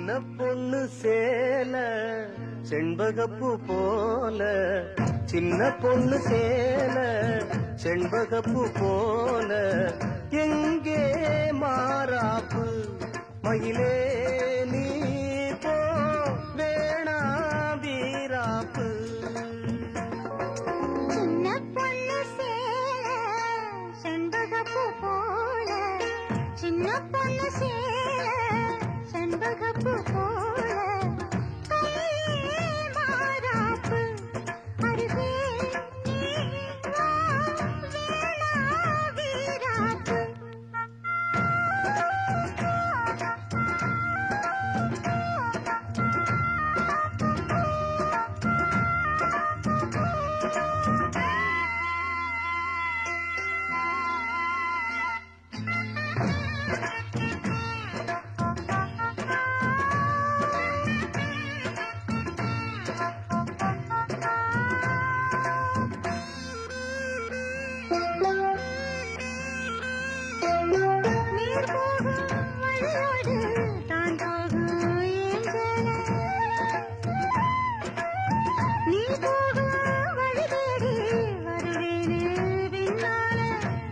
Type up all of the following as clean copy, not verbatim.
சின்ன பொண்ணு சேல செண்பகப்பூ போல, சின்ன பொண்ணு சேல செண்பகப்பூ போல, எங்கே மாறாப்பு மயிலே நீ போ வேணா வீராப்பு. சின்ன பொண்ணு சேல செண்பகப்பூ போல, சின்ன பொண்ணு சேல செண்பகப்பூ போல, கையே மாறாப்பு அருகே நீ வா வேணா வீராப்பு.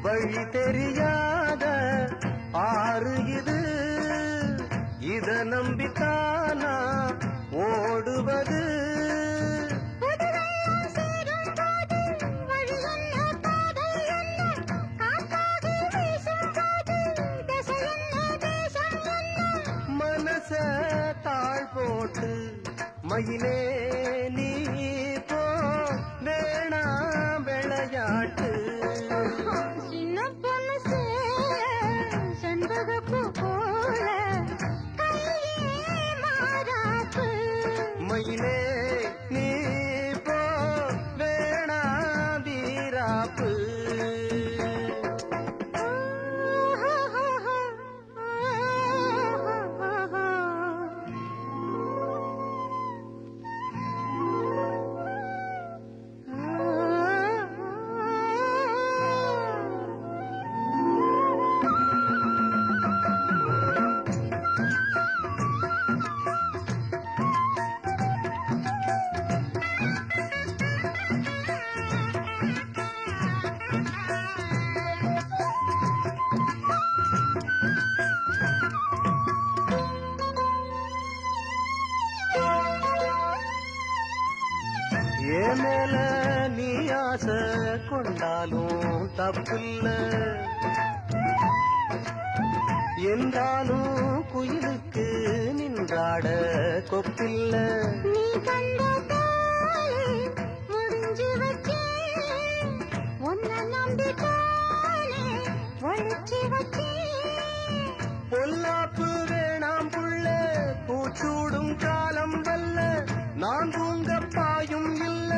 வழி தெரியாத ஆறு இது, இத நம்பித்தானா ஓடுவது. மனச தாழ் போட்டு மயிலே நீ போ வேணா விளையாட்டு. சின்ன பொண்ணு செண்பகப்பூ போல, கையே மாறாப்பு மயிலே நீ போ வேணா வீராப்பு. ஏன் மேல நீ ஆசை கொண்டாலும் தப்பில்ல, என்றாலும் குயிலுக்கு நின்றாட கொப்பில்ல. நீ கண்ட முடிஞ்சு வச்சே உன்னை நம்பிட்டாலே ஒழிச்சு வச்சே. பொல்லாப்பு வேணாம் புள்ள பூச்சூடும் காலம் வல்ல, நான் தூங்க பாயும் இல்ல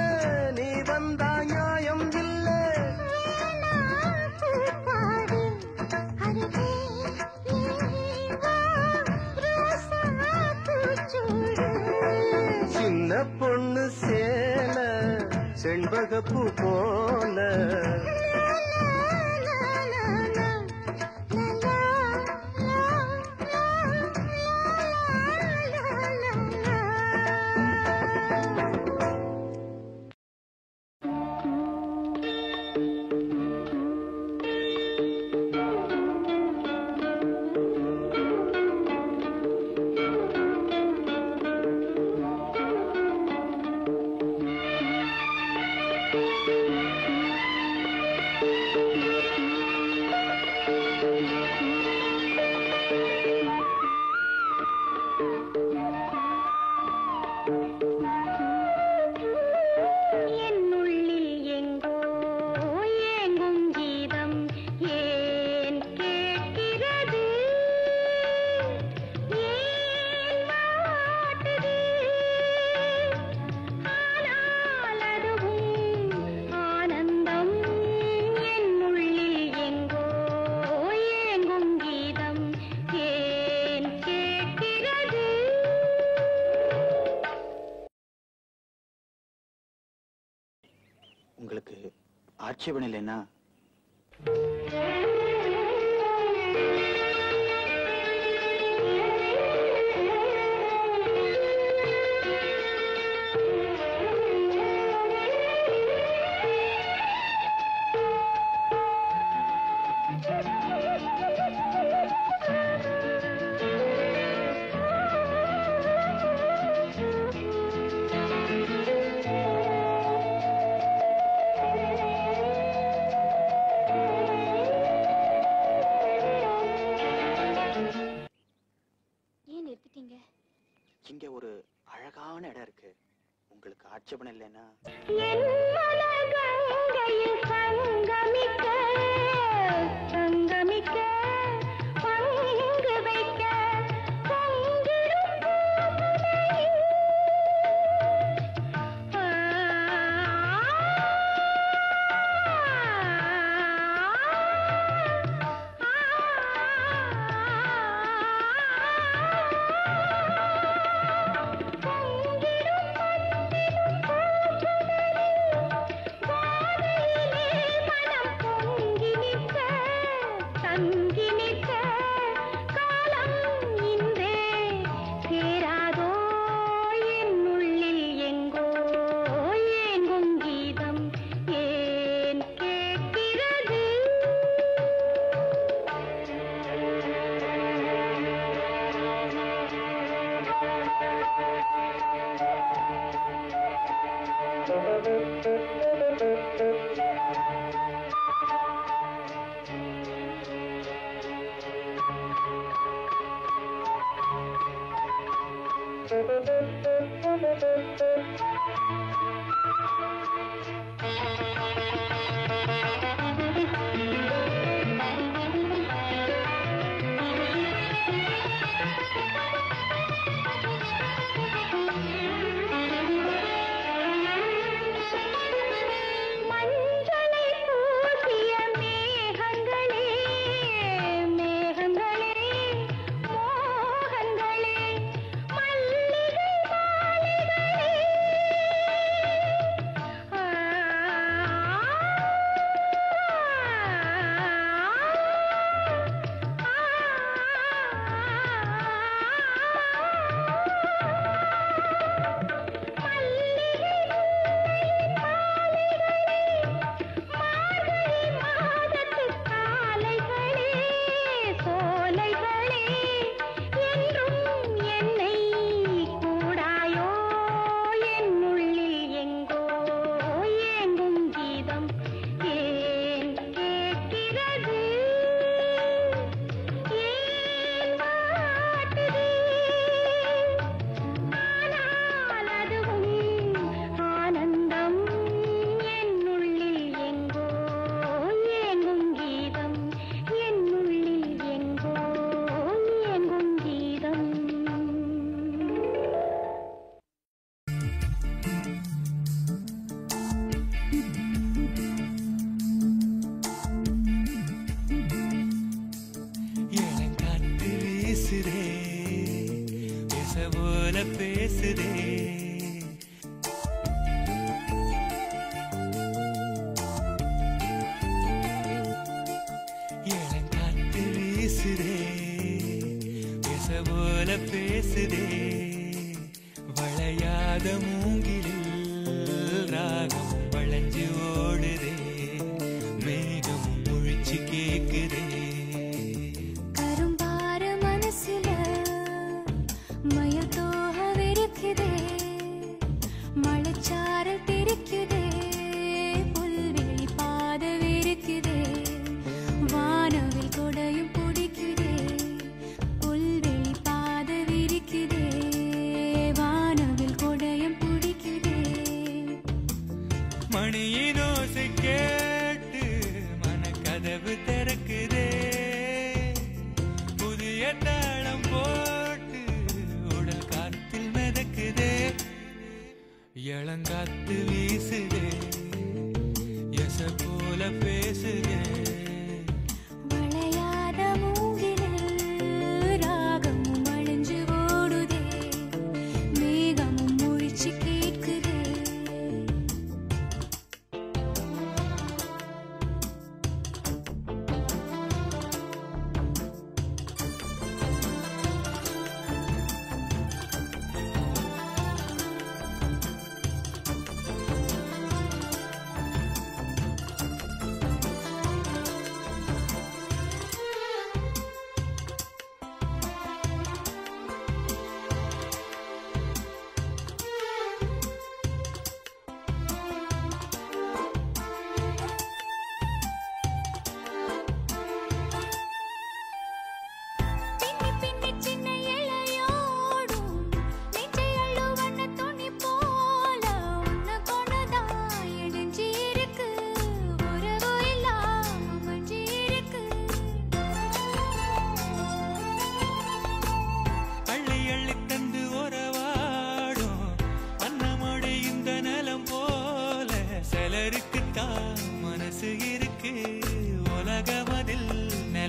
நீ வந்தா நியாயம் இல்ல. பூப்பாடு அருகே நீ வா ரோசா பூச்சூடு. சின்ன பொண்ணு சேல செண்பகப்பூ போல, உங்களுக்கு ஆட்சேபணம் இல்லைன்னா நிறுத்திட்டீங்க? இங்க ஒரு அழகான இடம் இருக்கு, உங்களுக்கு ஆட்சேபணம் இல்லைன்னா.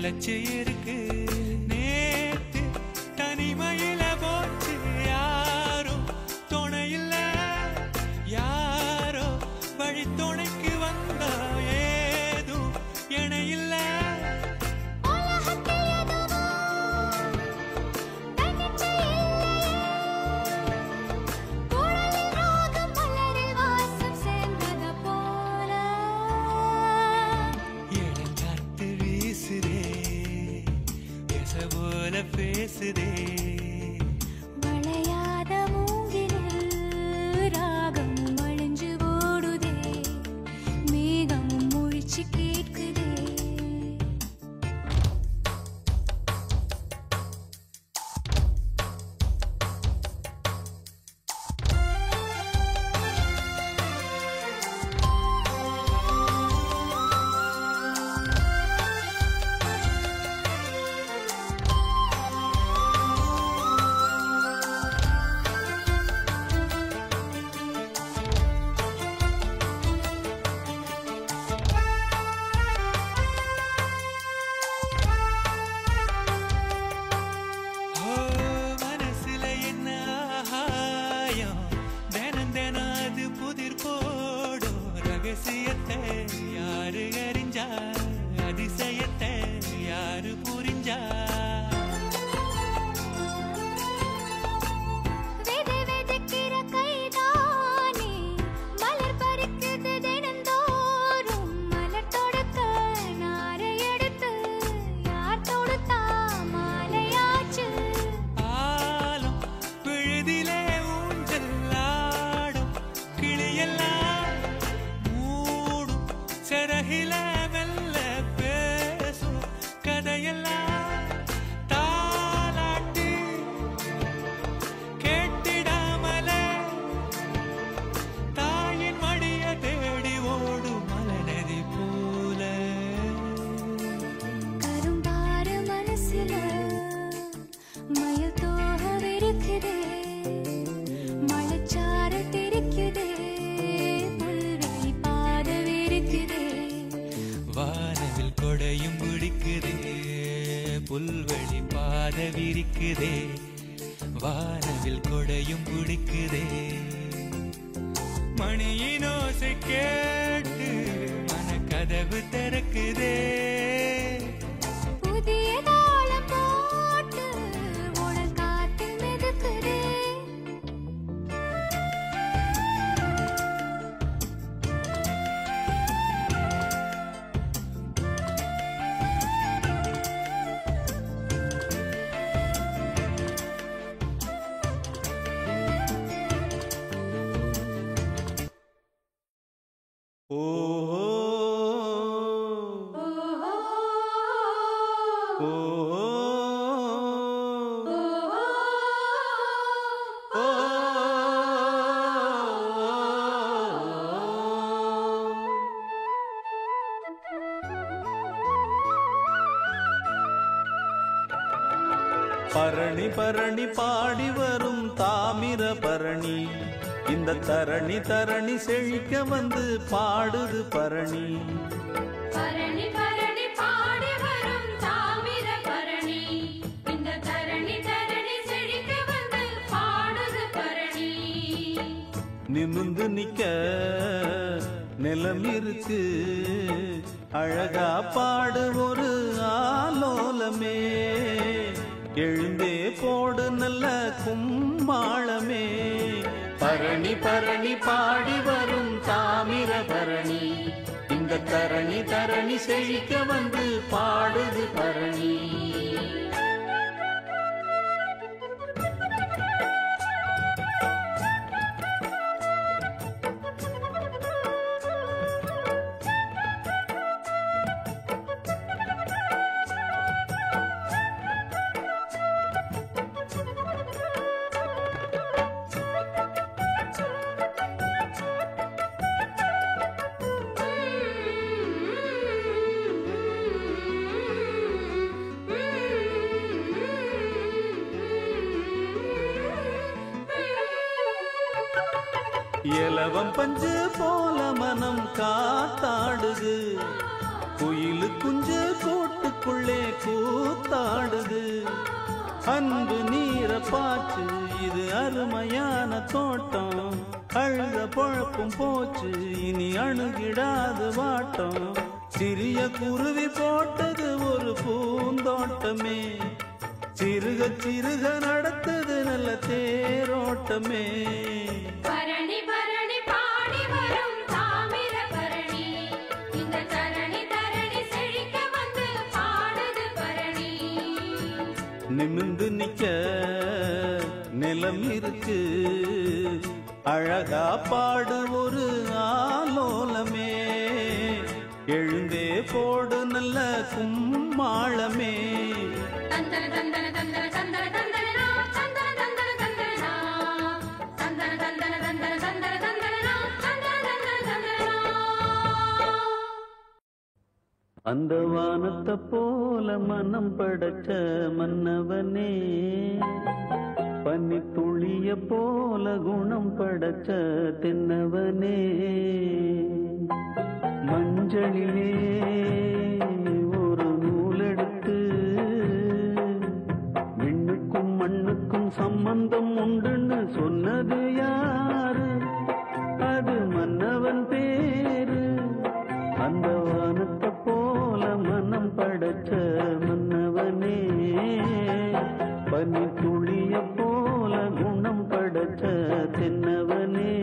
நிலச்சி இருக்கு நேத்து தனிமையில போச்சு யாரும் துணையில்ல யாரோ வழி துணைக்கு வந்தா ஏதும் இணையில்ல பேசுதே வளையாத மூங்கிலில் ராகமும் அழிஞ்சு ஓடுதே மேகமும் முழிச்சு கேட்குதே யாரு அறிஞ்சா அதிசயத்தை யாரு புரிஞ்சா வெதக்கிற கைதானே மலர் பறிக்குது தினந்தோறும் மலர் தொடுக்க நாரை எடுத்து யார் தொடுத்தா மாலையாச்சு ஆலம் விழுதிலே ஊஞ்சல் ஆடும் கிளியெல்லாம் சரகில மெல்ல பேசும் கதையெல்லாம் தாலாட்டி கேட்டிடாமலே தாயின் மடிய தேடி ஓடும் மலநதி போல கரும்பாறு மனசுல மயில் தோக விரிக்குதே மலைச்சாறு தெரிக்குதே புல்வெளி பாத விரிக்குதே வானவில் கொடையும் பிடிக்குதே புல்வெளி பாத விரிக்குதே வானவில் கொடையும் பிடிக்குதே மணியின் ஓசை கேட்டு மனக்கதவு திறக்குதே புதிய தாளம் போட்டு உடல் காத்தில் மிதக்குதே ஓ ஓ பரணி பரணி பாடி வரும் தாமிர பரணி இந்த தரணி தரணி செழிக்க வந்து பாடுது பரணி பரணி பரணி பாடி வரும் தாமிர பரணி இந்த தரணி தரணி செழிக்க வந்து பாடுது பரணி நிமிர்ந்து நிக்க நிலம் இருக்கு அழகா பாடு ஒரு ஆலோலமே எழுந்தே போடு நல்ல கும்மாளமே பரணி பரணி பாடி வரும் தாமிர பரணி இந்த தரணி தரணி செழிக்க வந்து பாடுது பரணி இலவம் பஞ்சு போல மனம் காத்தாடுது குயிலு குஞ்சு கூட்ட வீட்டுக்குள்ளே கூத்தாடுது. அன்பு நீர பாச்சு இது அருமையான தோட்டம். அழுத பொழப்பும் போச்சு இனி அணுகிடாது வாட்டம். சிறிய குருவி போட்டது ஒரு பூந்தோட்டமே. சிறுக சிறுக நடத்தது நல்ல தேரோட்டமே. பரணி பரணி பாடி வரும் தாமிர பரணி. இந்த தரணி தரணி செழிக்க வந்து பாடுது பரணி. நிமிந்து நிக்க நிலம் இருக்கு. அழகா பாடு ஒரு ஆலோலமே. எழுந்தே போடு நல்ல கும்மாளமே. தந்தன தந்தன தந்தன தந்தன தந்தனா தந்தன தந்தன தந்தனா தந்தன தந்தன தந்தன தந்தன தந்தனா தந்தன தந்தன தந்தனா. அந்த வானத்தை போல மனம் படைச்ச மன்னவனே. பனி துளிய போல குணம் படைச்ச தென்னவனே. மஞ்சளிலே ஒரு நூலெடுத்து விண்ணுக்கும் மண்ணுக்கும் சம்பந்தம் உண்டுன்னு சொன்னது யாரு? அது மன்னவன் பேரு. அந்த வானத்தை போல மனம் படைச்ச மன்னவனே. பனி துளிய போல குணம் படைச்ச தென்னவனே.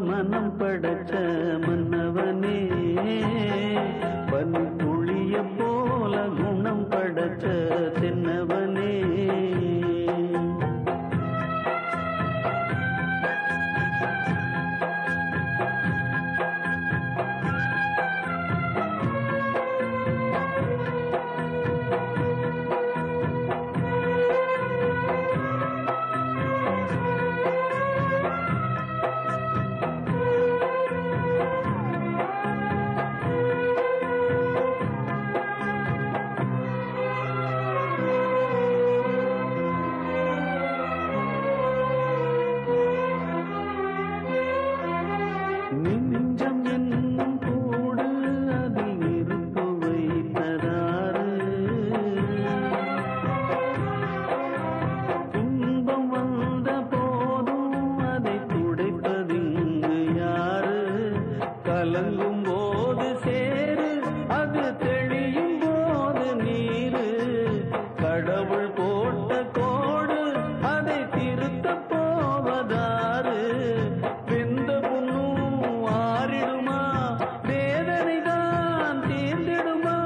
மனம் படைச்ச மன்னவனே. பனி துளிய போல குணம் படைச்ச தென்னவனே. கலங்கும் போது சேரு, அது தெளியும் போது நீரு. கடவுள் போட்ட கோடு, அதை திருத்த போவதாறு. வெந்த புண்ணும் ஆறிடுமா, வேதனைதான் தீர்ந்திடுமா?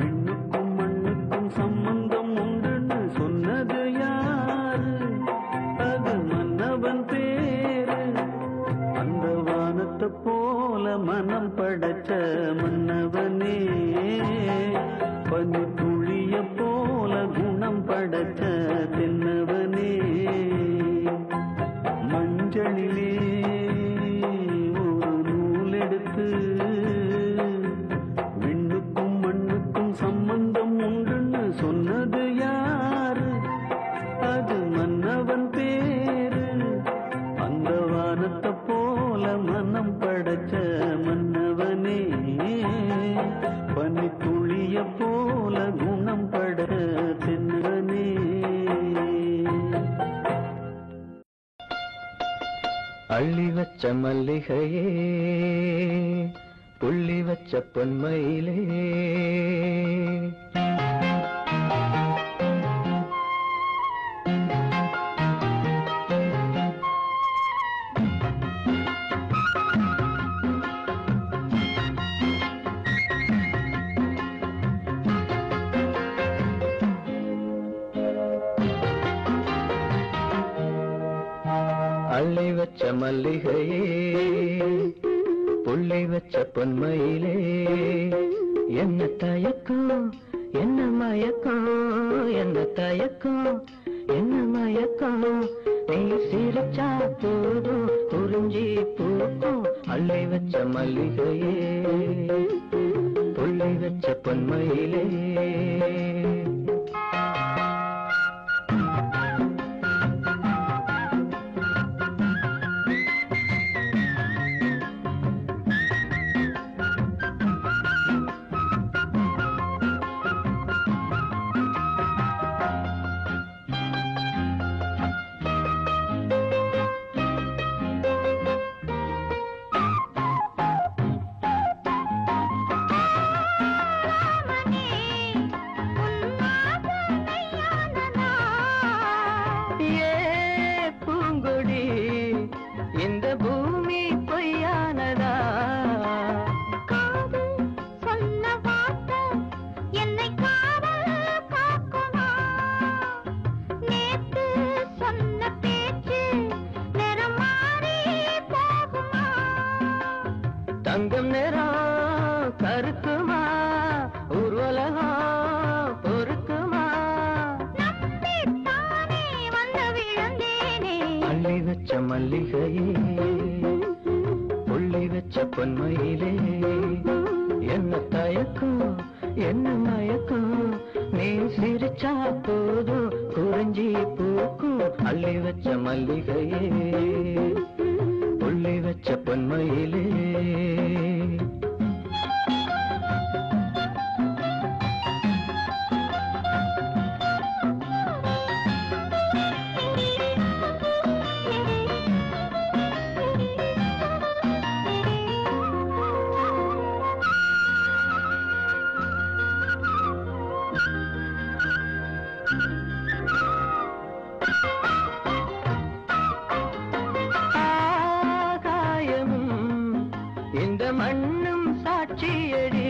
விண்ணுக்கும் மண்ணுக்கும் சம்பந்தம் உண்டுன்னு சொன்னது யாரு? அது மன்னவன் பேரு. அந்த வானத்தை போல மனம் படைச்ச மன்னவனே. பனி துளிய போல குணம் படைச்ச தென்னவனே. மஞ்சளிலே ஒரு நூலெடுத்து விண்ணுக்கும் மண்ணுக்கும் சம்பந்தம் உண்டுன்னு சொன்னது யாரு? அது மன்னவன் மல்லிகையே புள்ளி வச்ச பொன்மையிலே அள்ளி வச்ச மல்லிகையே புள்ளி வச்ச பொன்மையிலே என்ன தயக்கம் என்ன மயக்கம் என்ன தயக்கம் என்ன மயக்கம் நீ சிரிச்சா போதும் குறிஞ்சி பூக்கும் அள்ளி வச்ச மல்லிகையே புள்ளி வச்ச பொன்மையிலே தங்கம் நேரம் கருக்குமா ஊர்வலகம் பொறுக்குமா அள்ளி வச்ச மல்லிகையே புள்ளி வச்ச பொன்மையிலே என்ன தயக்கம் என்ன மயக்கம் நீ சிரிச்சா போதும் குறிஞ்சி பூக்கும் அள்ளி வச்ச மல்லிகையே புள்ளி வச்ச பொன்மையிலே இந்த மண்ணும் சாட்சியடி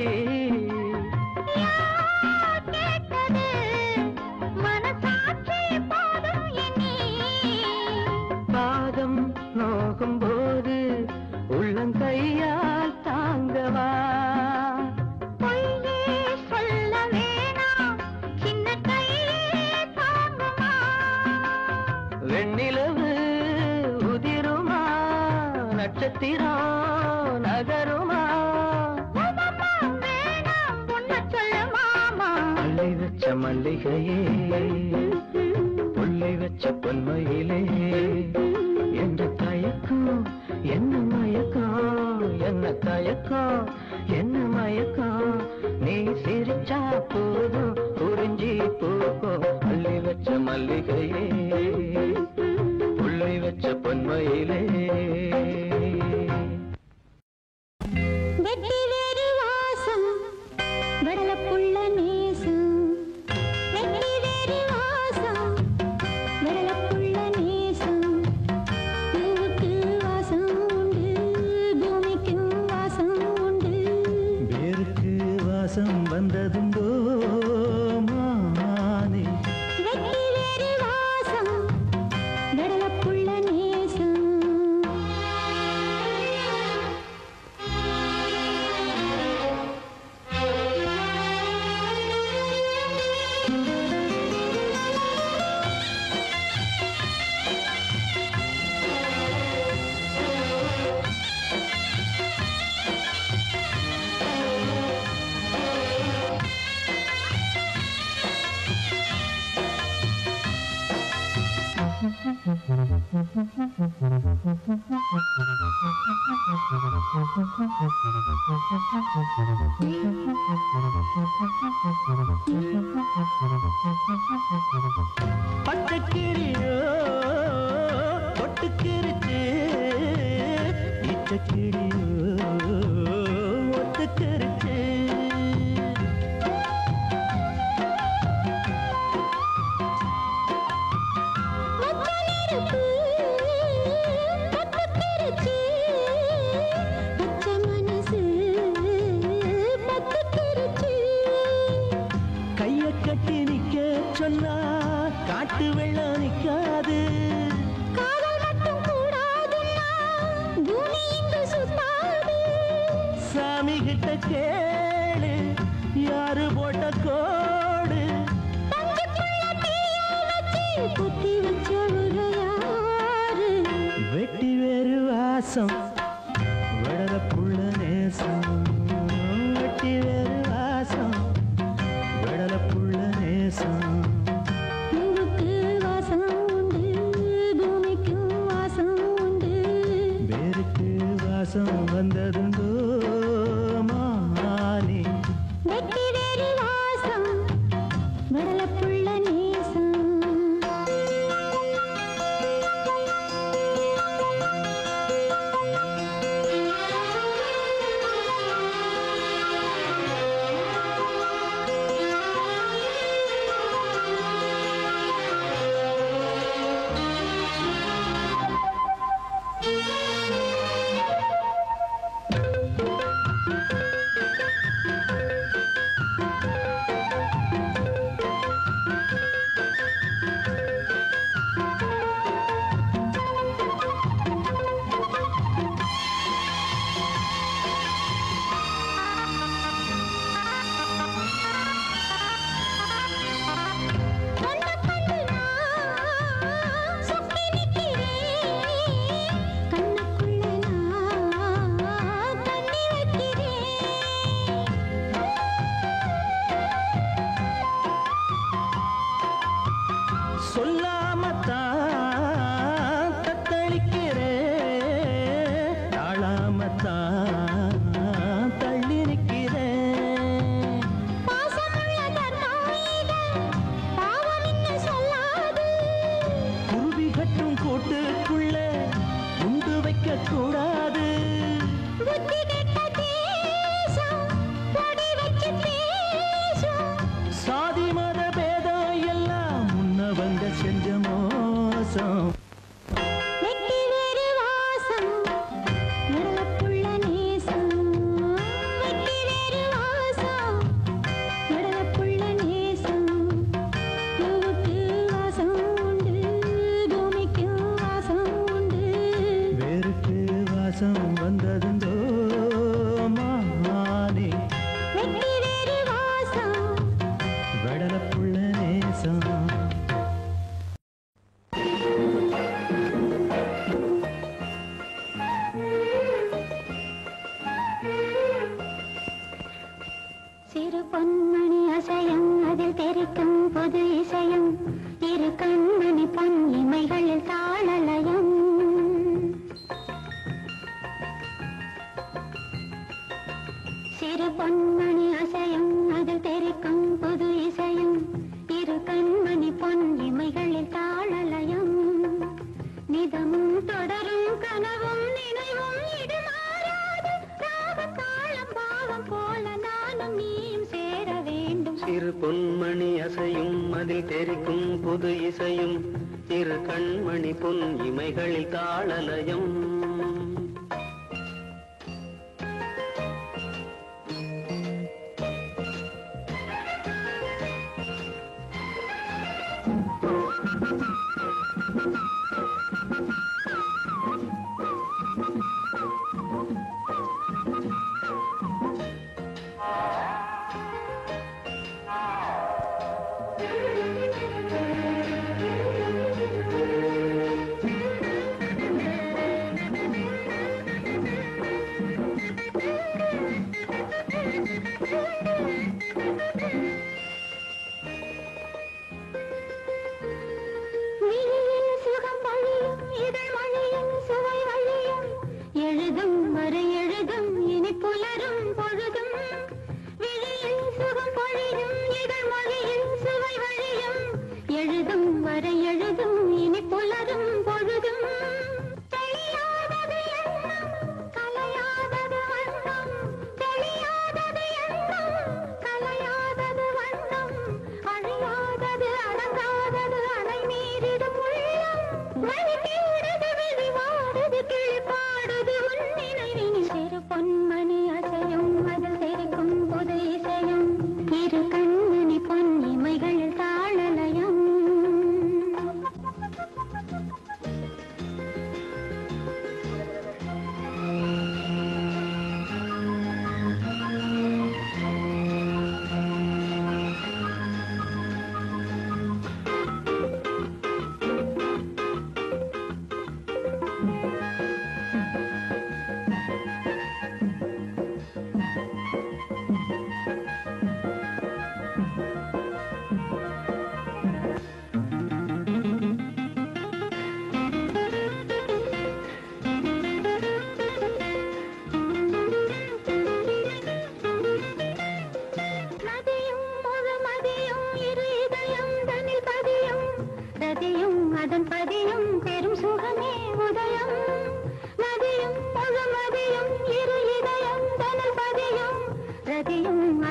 பாதம் நோகும் போது உள்ளங்கையால் தாங்கவா சொல்ல வேணாம் சின்ன கையே தாங்குமா வெண்ணிலவு உதிருமா நட்சத்திரம் நகருமா அள்ளி வச்ச மல்லிகையே புள்ளி வச்ச பொன்மையிலே என்ன தயக்கம் என்ன மயக்கம் என்ன தயக்கம் என்ன மயக்கம் நீ சிரிச்சா போதும் குறிஞ்சி பூக்கும் அள்ளி வச்ச மல்லிகையே புள்ளி வச்ச பொன்மையிலே வெட்டி வேறு வாசம் வெடலப்புள்ள நேசம் வெட்டி வேறு வாசம் வெடலப்புள்ள நேசம் பூவுக்கு வாசம் உண்டு பூமிக்கு வாசம் உண்டு வேருக்கு வாசம் வந்ததுண்டோ மானே வெட்டி வேறு வாசம் வெடலப்புள்ள நேசம் பட்டுக்கிளியோ பொட்டுக்கிருச்சு பச்சை கிளியோ ஒத்துக்கிருச்சு. கைய கட்டி நிக்க சொன்னா காட்டு வெள்ளம் நிக்காது. சாமி கிட்ட கேளு யாரு போட்ட கோடு. வெட்டி வேறு வாசம் வளர புள்ள நேசம். வெட்டி வேறு வாசம் வளர புள்ள நேசம். வேருக்கு வாசம் வந்ததுண்டோ மானே. சொல்லாமத்தான் தத்தளிக்கிறேன், தாழாமத்தான் தள்ளி நிற்கிறேன். குருவி கட்டும் கூட்டுக்குள்ள உண்டு வைக்க கூடாது. சாதி மத பேதம் எல்லாம் முன்ன வந்த செஞ்ச மோசம். வேருக்கு வாசம் வந்ததுண்டோ மானே. வடல புள்ள நேசம். சிறு பொன்மணி அசையும் அதில் தெரிக்கும் பொது இசையும் இரு கண்மணி பொன் இமைகளில் தாளலயம். சிறு பொன்மணி அசையும் அதில் தெரிக்கும் பொது இசையும் இரு கண்மணி பொன் இமைகளில் தாளலயம். நிதமும் தொடரும் கனவும் நினைவும் இடுமாறாது ராகம் தாளம் பாவம் போல நானும் நீயும் சேர வேண்டும். சிறு பொன்மணி அசையும் அதில் தெரிக்கும் புது இசையும் இரு கண்மணி பொன் இமைகளில் தாளலயம்.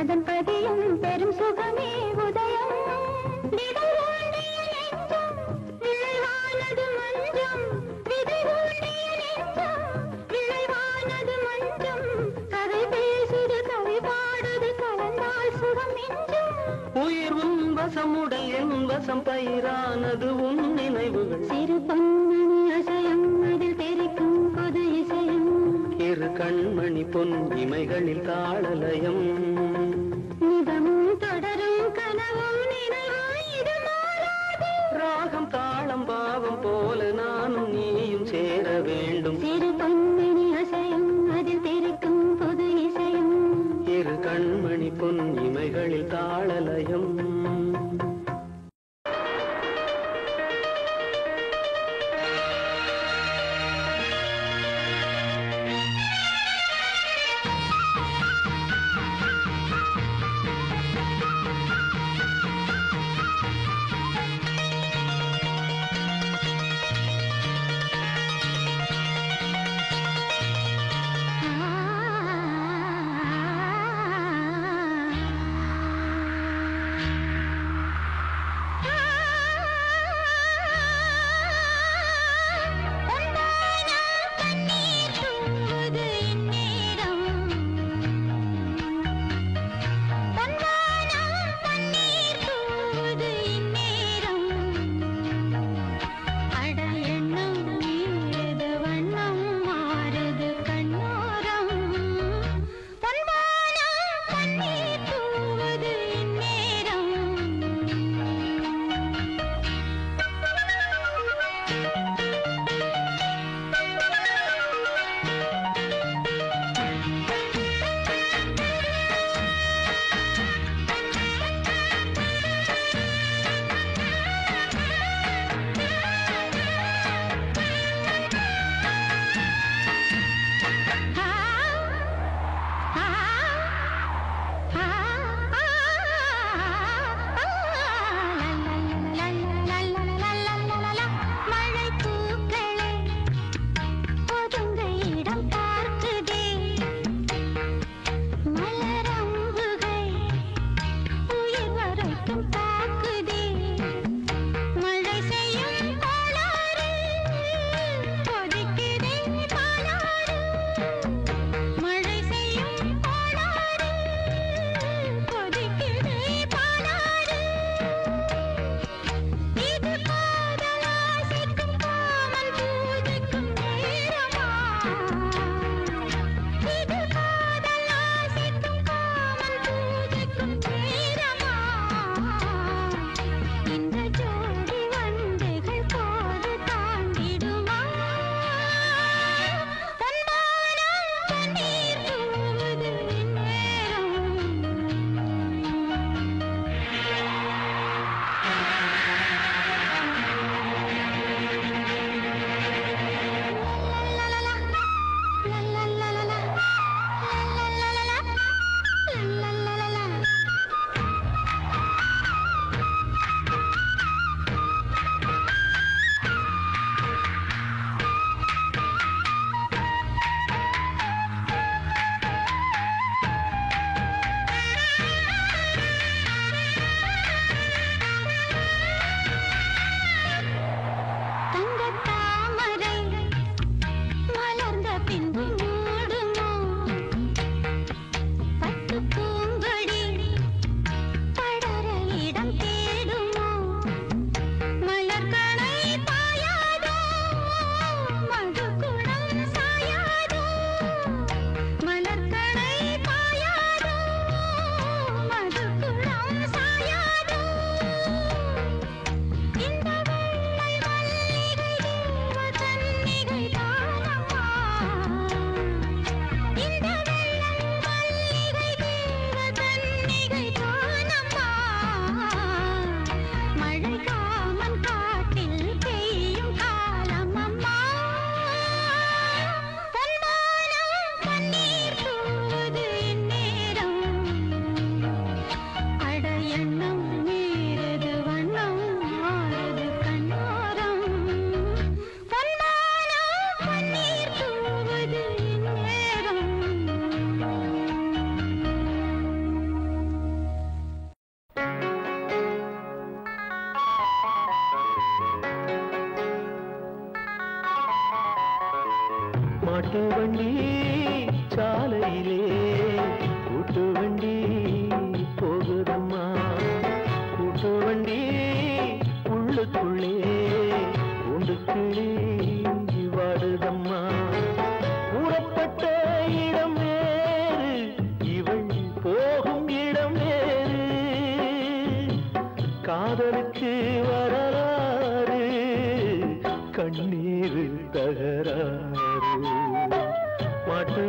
அதன் பதியும் பெரும் சுகமே உதயம் விதை ஊண்டிய நெஞ்சம் விளைவானது மஞ்சம் விதை ஊண்டிய நெஞ்சம் விளைவானது மஞ்சம் கதை பேசுது கவி பாடுது கலந்தால் சுகம் நெஞ்சம் உயிர் உன் வசம் உடல் என் வசம் பயிரானது உன் நினைவுகள் சிறு பொன்மணி அசையும் அதில் தெரிக்கும் பொது இசையும் இரு கண்மணி பொன் இமைகளில் தாளலயம் நிதமும் தொடரும் கனவும் நினைவும் இது மாறாது ராகம் தாளம் பாவம் போல நானும் நீயும் சேர வேண்டும் சிறு பொன்மணி அசையும் அதில் தெரிக்கும் பொது இசையும் இரு கண்மணி பொன் இமைகளில் தாளலயம்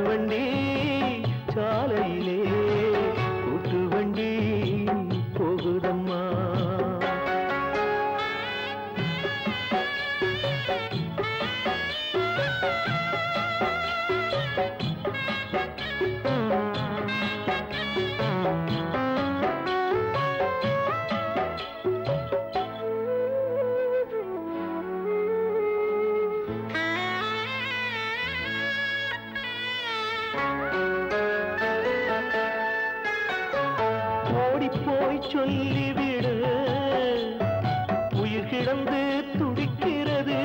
வண்டி சாலையிலே கூட்டு வண்டி போகுதம்மா. ஓடிப்போய் சொல்லிவிடு, உயிர் கிடந்து துடிக்கிறது.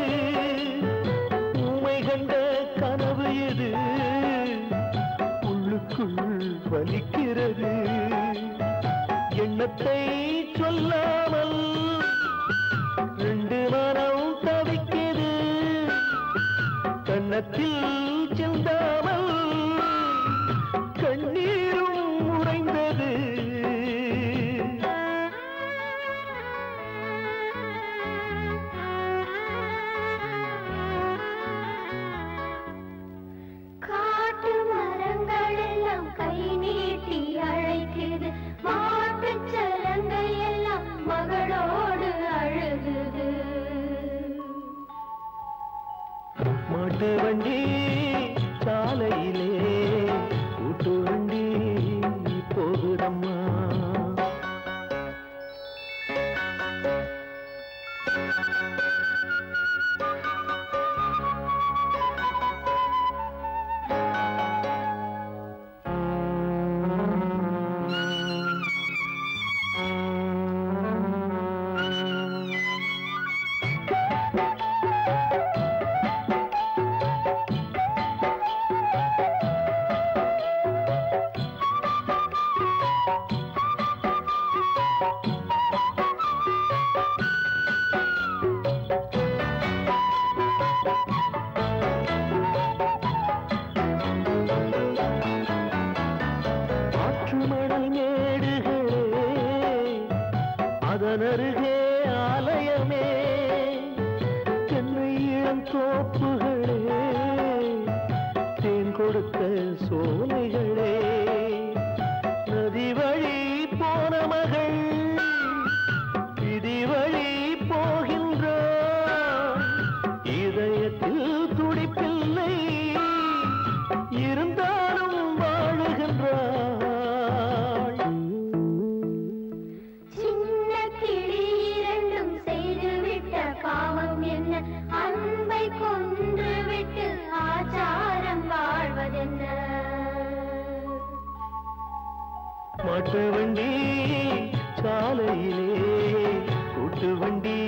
ஊமை கண்ட கனவு எது உள்ளுக்குள் வலிக்கிறது. எண்ணத்தை சொல்லாமல் ரெண்டு மனம் தவிக்கிறது. கன்னத்தில் செந்தாமல் கண்ணீரும் உறைந்தது. காட்டு மரங்கள் எல்லாம் கை நீட்டி அழைக்குது. மாட்டுச் சலங்கை எல்லாம் மகளோடு அழுகுது. மாட்டு வண்டி சாலையிலே கூட்டு வண்டி போகுதம்மா. ஆற்றுமணல் மேடுகளே அதனருகே ஆலயமே. தென்னை இளம் தோப்புகளே தேன் கொடுத்த சோலைகளே. நதி வழி போன மகள் விதி வழி போகின்றார். இதயத்தில் துடிப்பில்லை இருந்தாலும் வாழுகின்றாள். சின்ன கிளி இரண்டும் செய்துவிட்ட பாவம் என்ன? அன்பை கொன்று விட்டு ஆச்சாரம் வாழ்வதென்ன? மாட்டு வண்டி சாலையிலே கூட்டு வண்டி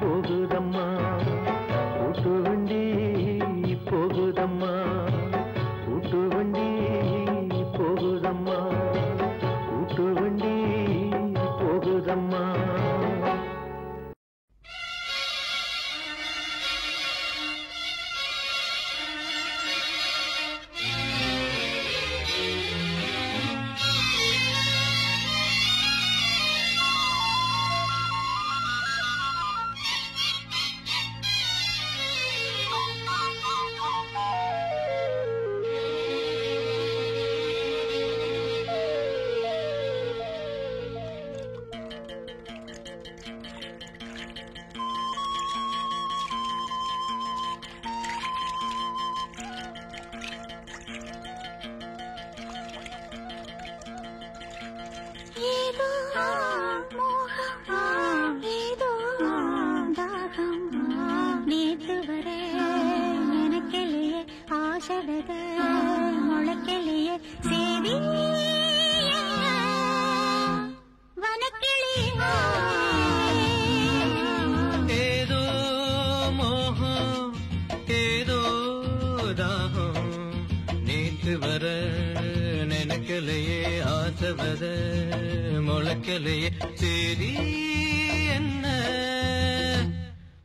போகுதம்மா. கூட்டு வண்டி போகுதம்மா. கூட்டு வண்டி போகுதம்மா. கூட்டு வண்டி போகுதம்மா. ஏதோ மோகம், ஏதோ தாகம். நேத்து வரை நினைக்கலையே ஆசைவது முளைக்கலையே சேதி வனக்கிளியே. ஏதோ மோகம் ஏதோ தாகம். நேத்து வர நினைக்கலையே ஆசைவத முளைக்கலையே சரி என்ன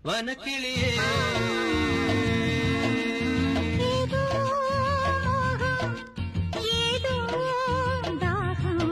வனக்கிளியே. ஏதோ மோகம், ஏதோ தாகம்.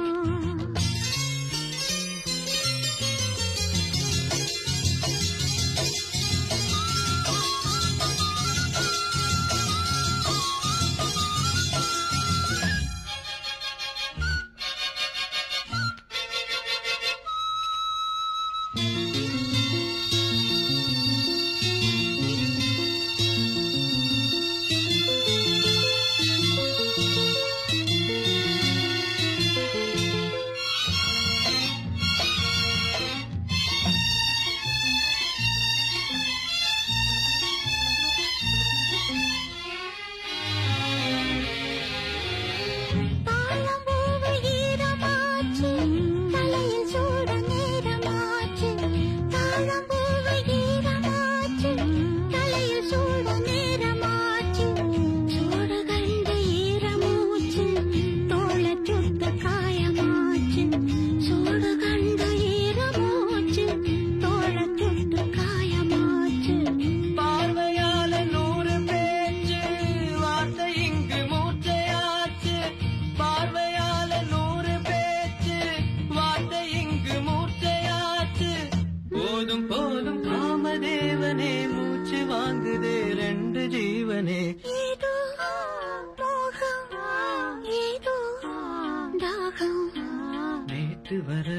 நேத்து வர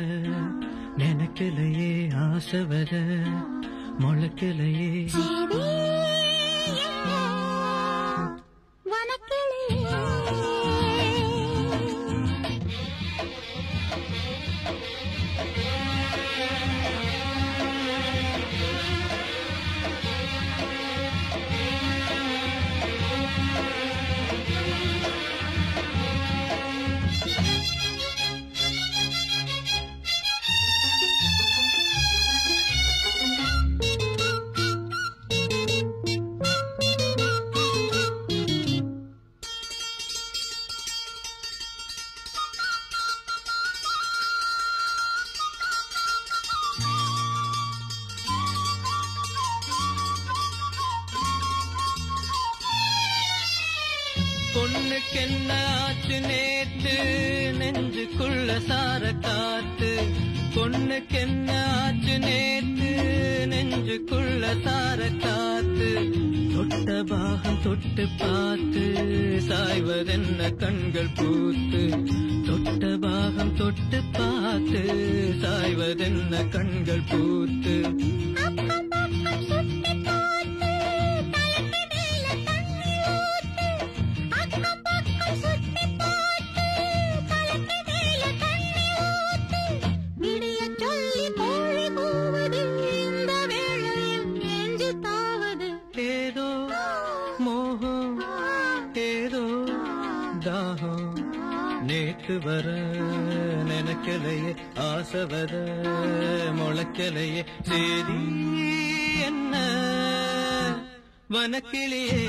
நினைக்கலையே ஆசை வர முளைக்கலையே பொண்ணுக்கென்ன ஆச்சு நேத்து நெஞ்சுக்குள்ள சார காத்து பொண்ணுக்கென்ன ஆச்சு நேத்து நெஞ்சுக்குள்ள சார காத்து தொட்ட பாகம் தொட்டு பார்த்து சாய்வதென்ன கண்கள் பூத்து தொட்ட பாகம் தொட்டு பார்த்து சாய்வதென்ன கண்கள் பூத்து நேத்து வர நினைக்கலையே ஆசை வர முளைக்கலையே சேதி என்ன வனக்கிளியே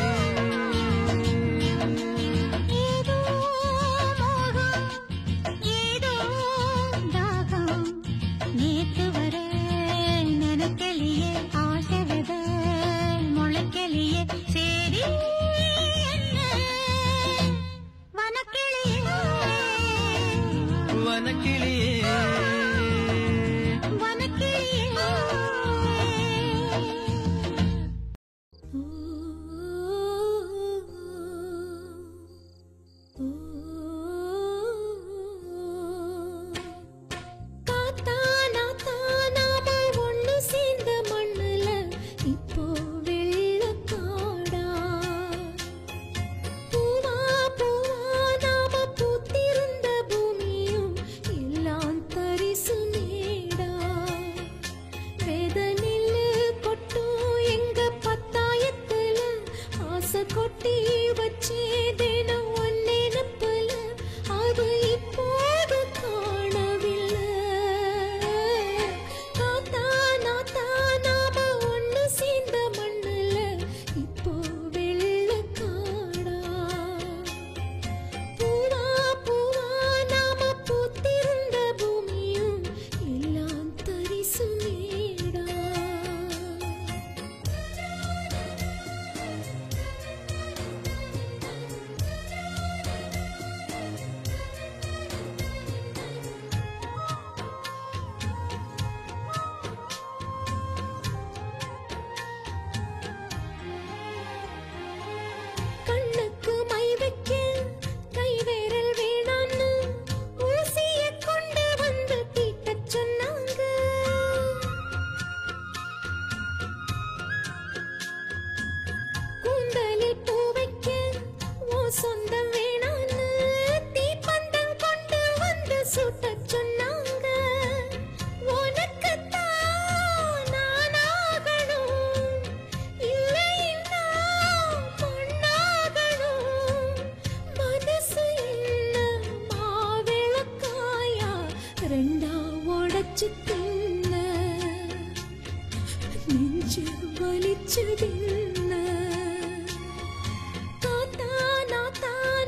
காத்தா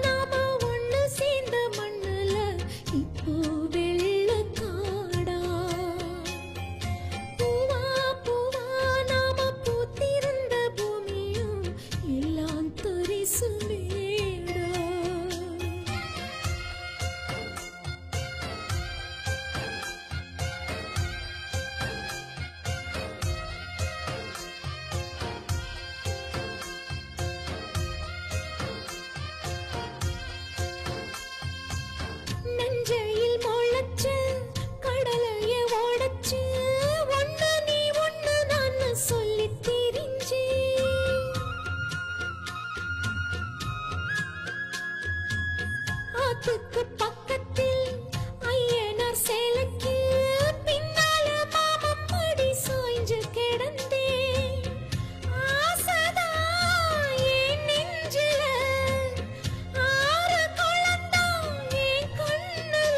நாம ஒண்ணு சேர்ந்த மண்ணுல இப்போ வெள்ள ஆத்துக்கு பக்கத்தில் ஐயனார் சேலைக்கு பின்னால மாமப்படி சாய்ஞ்சு கிடந்தேன். ஆசைதான் என் நெஞ்சில, ஆறு குளந்தான் என் கண்ணுல.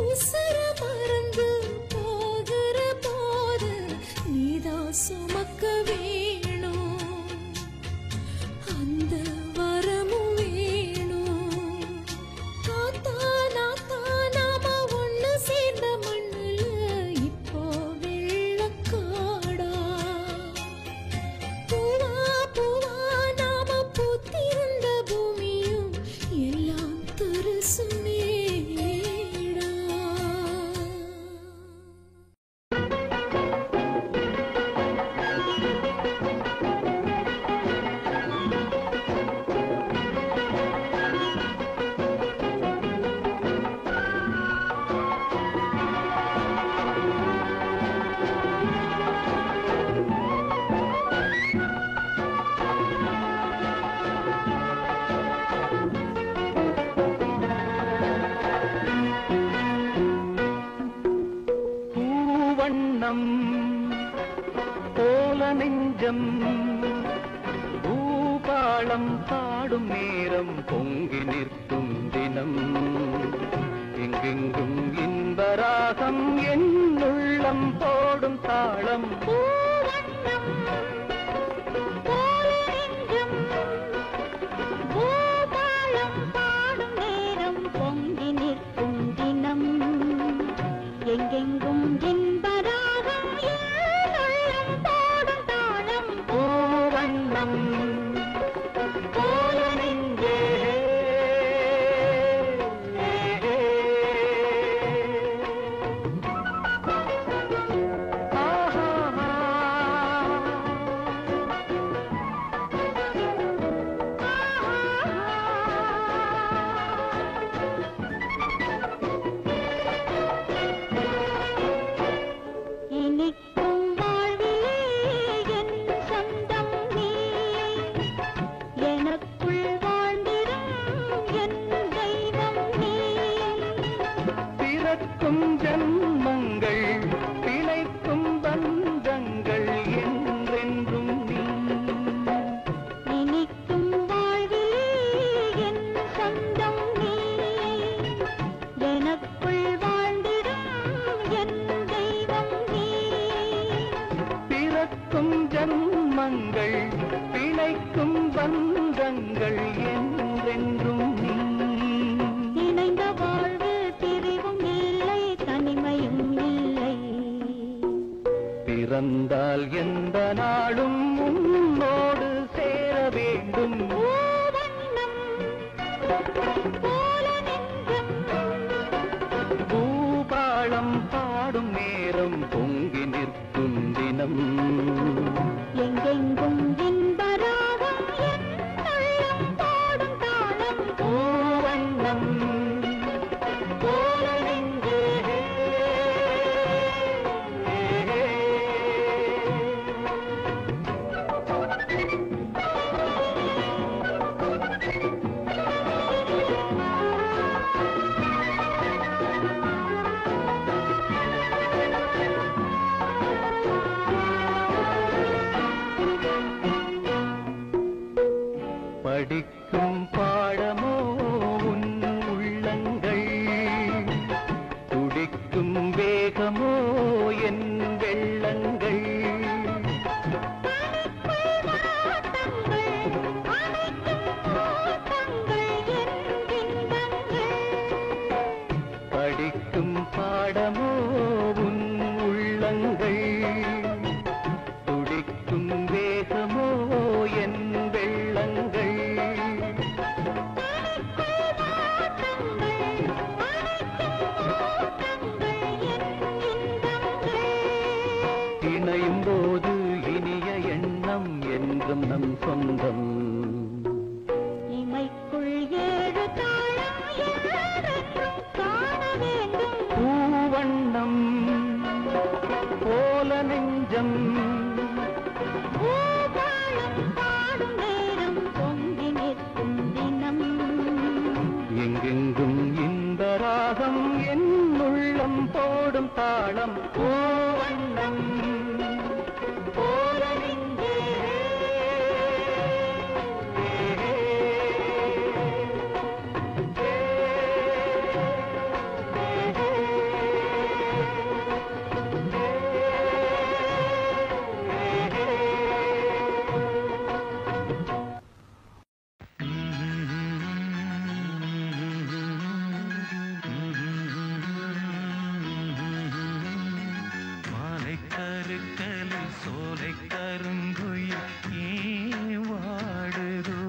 உசுர மறந்து போகிற போது நீதான் சுமக்க வேணும், அந்த வரமும் வேணும். நாத்தா நாத்தா நாம ஒண்ணு சேர்ந்த மண்ணுல இப்போ வெள்ளக்காடா. பூவா பூவா நாம பூத்திருந்த பூமியும் எல்லாம் தரிசு மேடா. பூவண்ணம் போல நெஞ்சம் பூபாளம் பாடும் நேரம் பொங்கி நிற்கும் தினம் எங்கெங்கும் இன்பராகம் என் உள்ளம் போடும் தாளம். பூவண்ணம் போல நெஞ்சம் பூபாலம் பாடும் நேரம் பொங்கி நிற்கும் தினம் எங்கெங்கும் இன்பராகம் என் உள்ளம் போடும் தாளம். பூவண்ணம் போல நெஞ்சே இனிக்கும் வாழ்விலே என் சொந்தம் நீ, எனக்குள் வாழ்ந்திடும் என் தெய்வம் நீ. பிறக்கும் ஜன்மங்கள் பிழைக்கும் பந்தங்கள் என்றென்றும் நீ. இனிக்கும் வாழ்விலே என் சொந்தம் நீ, எனக்குள் வாழ்ந்திடும் என் தெய்வம் நீ. பிறக்கும் ஜன்மங்கள் பிழைக்கும் பந்தங்கள் என்றென்றும் நீ. இணைந்த வாழ்வு பிரிவும் இல்லை, தனிமையும் இல்லை. பிறந்தால் எந்த நாளும் உன்னோடு சேர வேண்டும். பூவண்ணம் போல நெஞ்சம் பூபாளம் பாடும் நேரம் பொங்கி நிற்கும் தினம் எங்கெங்கும் இன்பராகம் என் உள்ளம் போடும் தாளம். பூவண்ணம் போல நெஞ்சே. படிக்கும் பாடமோ உன் உள்ளங்கள், துடிக்கும் வேகமோ என் வெள்ளங்கள். படிக்கும் பாடமோ உன் உள்ளங்கள், துடிக்கும் வேகமோ என் வெள்ளங்கள். இணையும் போது இனிய எண்ணம் என்றும் நம் சொந்தம். இமைக்குள் ஏழு தாளம் என்றென்றும் காண வேண்டும். பூவண்ணம் போல நெஞ்சம் பூபாலம் பாடும் நேரம் பொங்கி நிற்கும் தினம் எங்கெங்கும் இந்த ராகம் என் உள்ளம் போடும் தாளம் ஓ வண்ணம் போல நின்றே. சோலை கருங்குயில் ஏன் வாடுதோ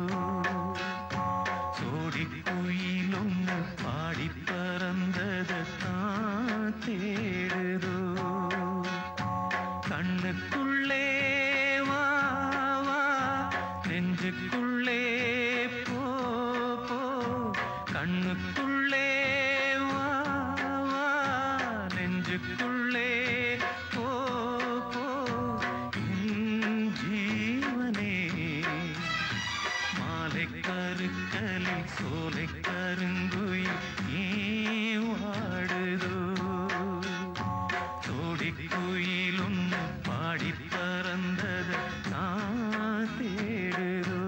சோடி குயிலும் பாடி பறந்ததை தான் தேடுதோ கண்ணுக்குள்ளே வா வா நெஞ்சுக்குள்ளே போ போ கண்ணுக்குள்ளே வா வா நெஞ்சுக்குள்ளே போ போ ஜீவனே மாலை கருக்கலில் சோலை கருங்குயில் ஏன் வாடுதோ சோடி குயிலும் பாடி பறந்ததை நான் தேடுதோ.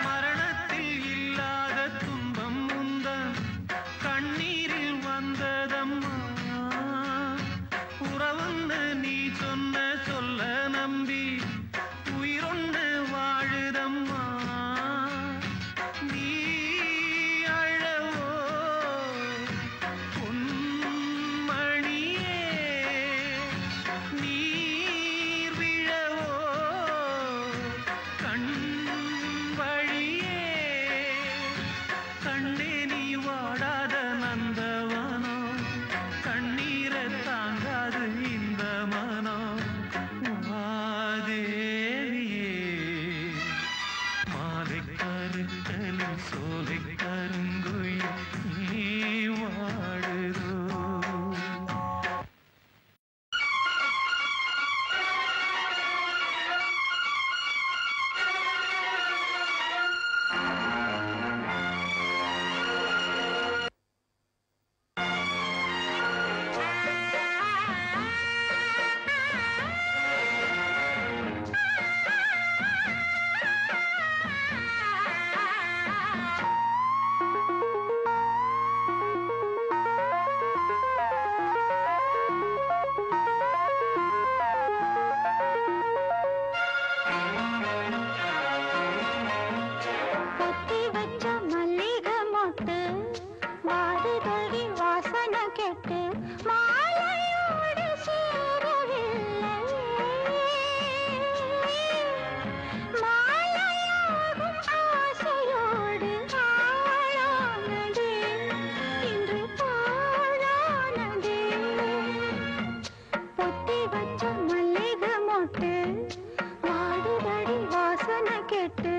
மரணத்தில் இல்லாத துன்பம் உந்தன் கண்ணீரில் வந்ததம்மா உறவுன்னு நீ சொன்ன சொல்ல நம்பி உயிரொன்று வாழுதம்மா நீ அழவோ பொன்மணியே நீர் விழவோ கண் வழியே கண்ணே நீ வாடாத நந்தவனோ கண்ணீரை தாங்காது இந்த மனோ மாதேவியே மாலை கருத்தலில் சோலை கருங்குயில் நீ வாடுதோ. பொத்தி வச்ச மல்லிகை மொட்டு வாடுதடி வாசனை கெட்டு மாலையோடு சேரவில்லை மாலையாகும் ஆசையோடு ஆளானதே இன்று பாழானதே பொத்தி வச்ச மல்லிகை மொட்டு வாடுதடி வாசனை கெட்டு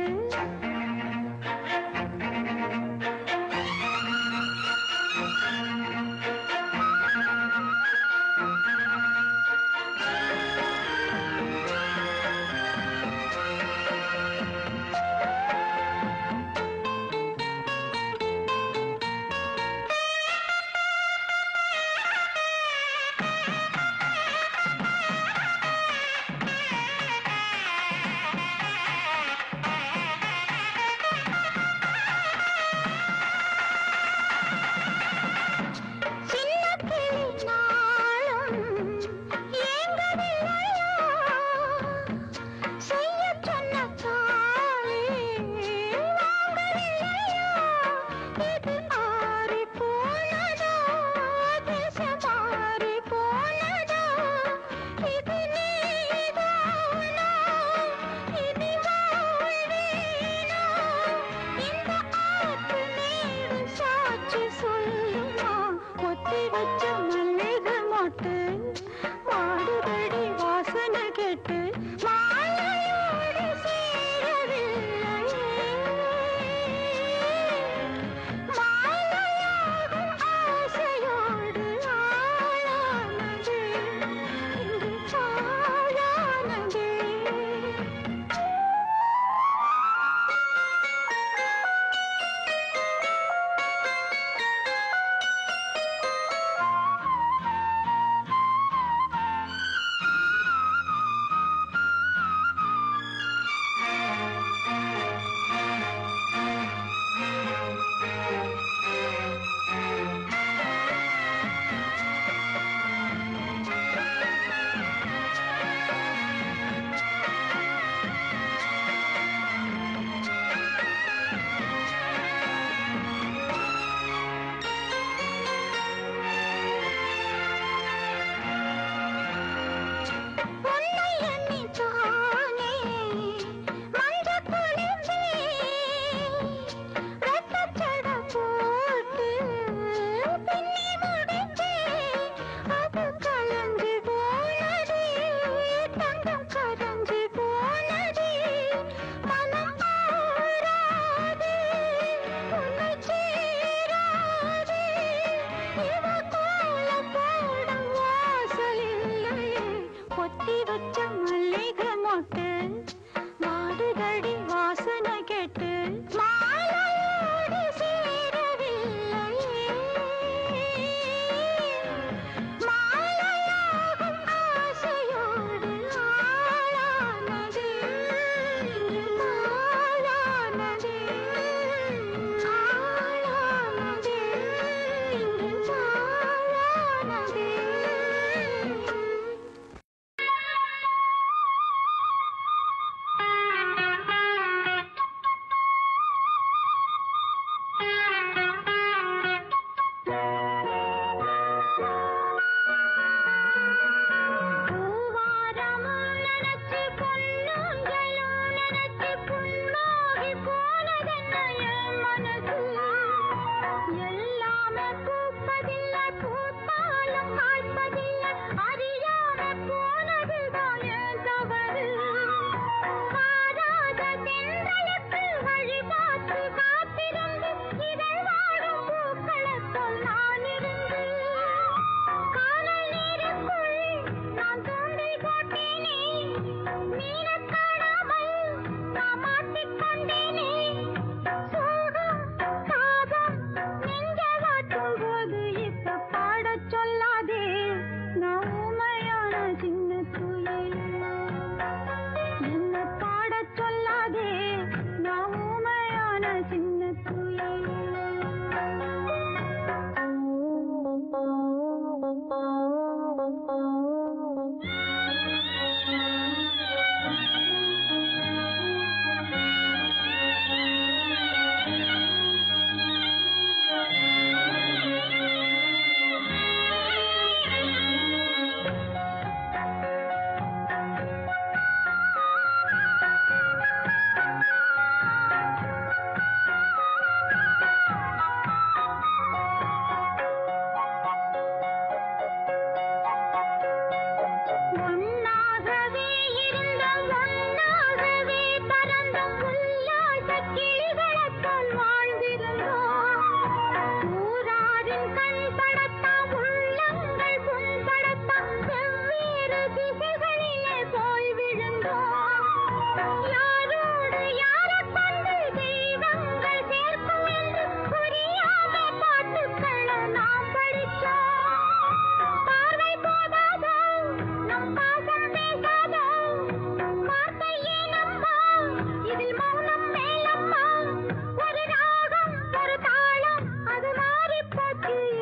ஆசை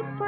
இப்ப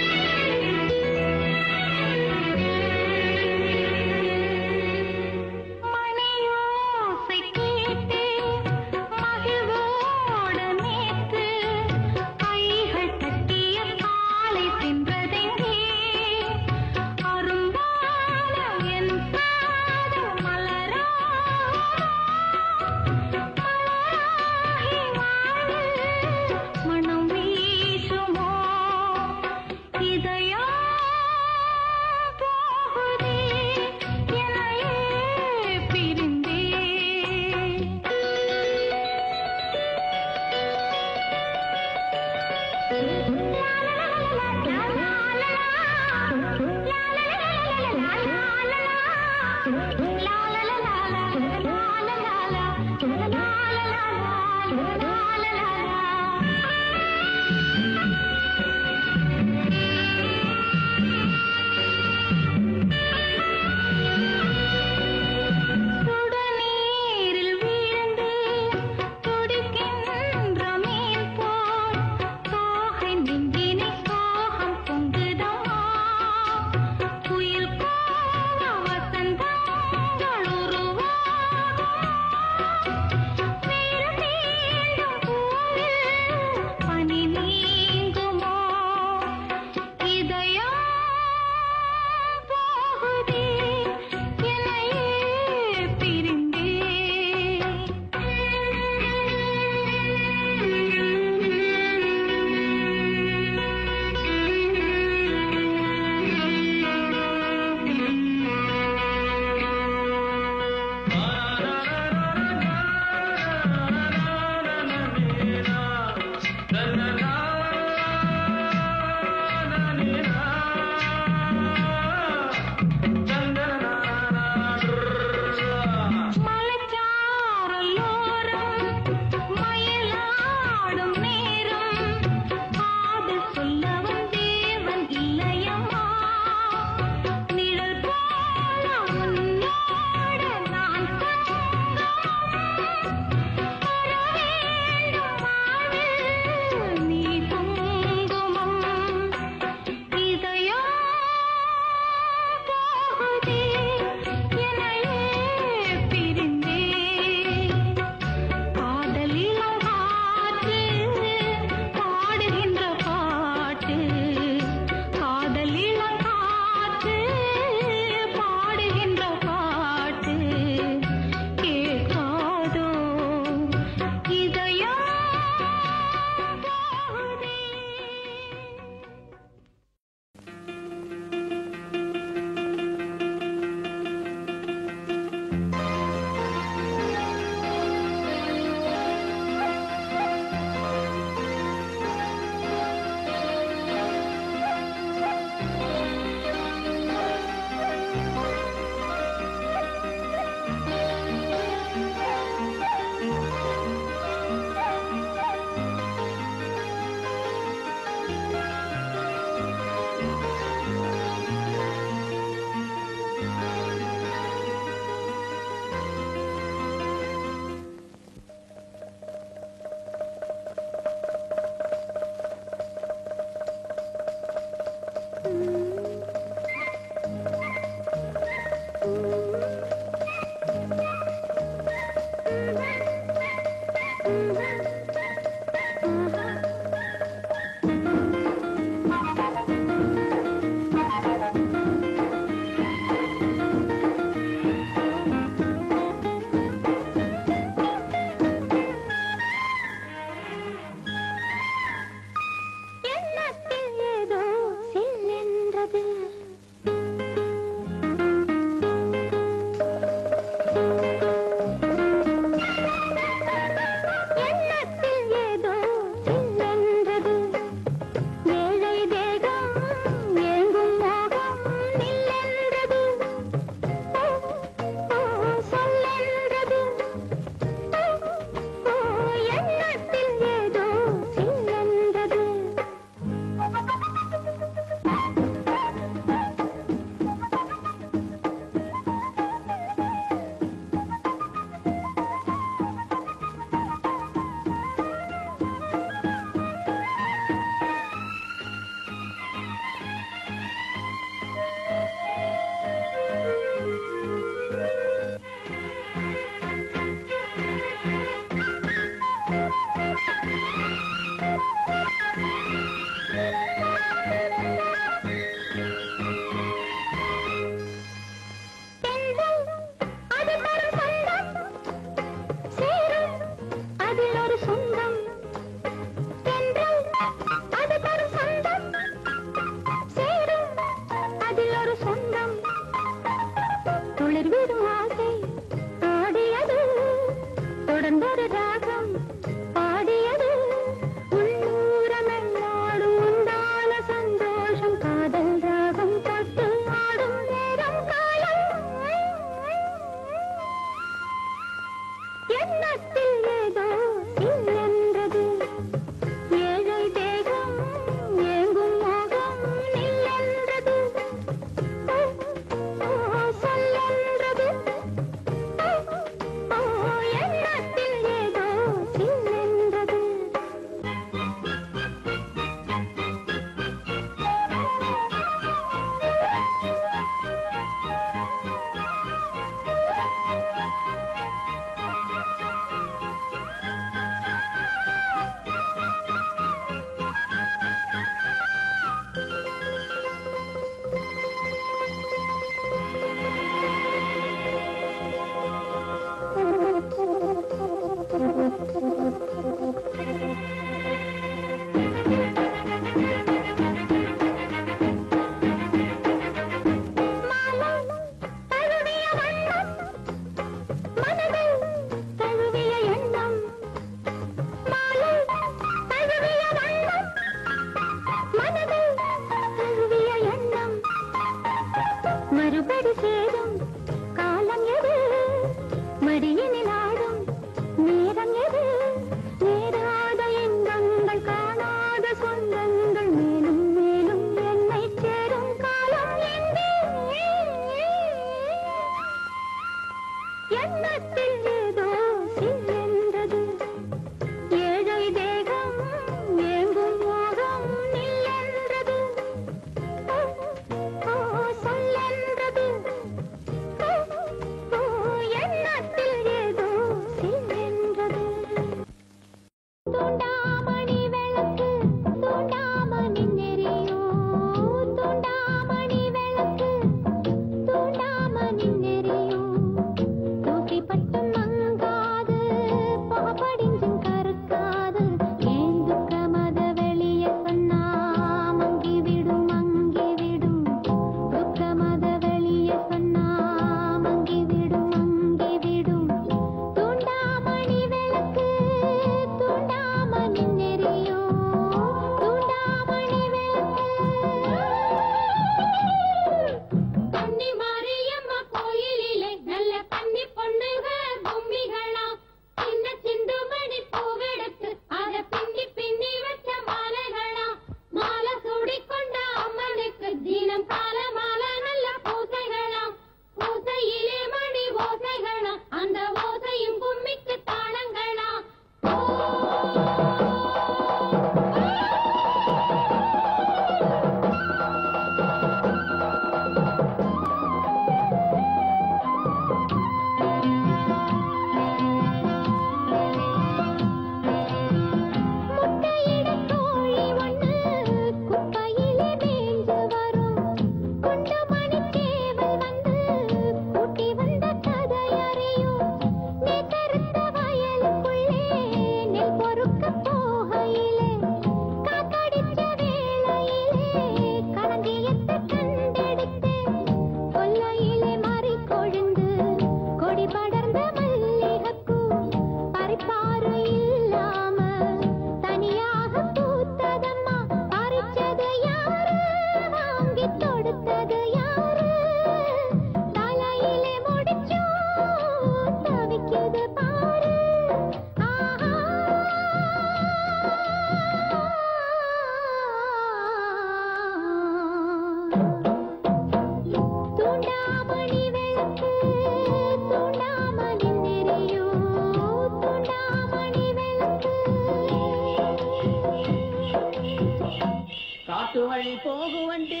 காட்டு வழி போகு வண்டி,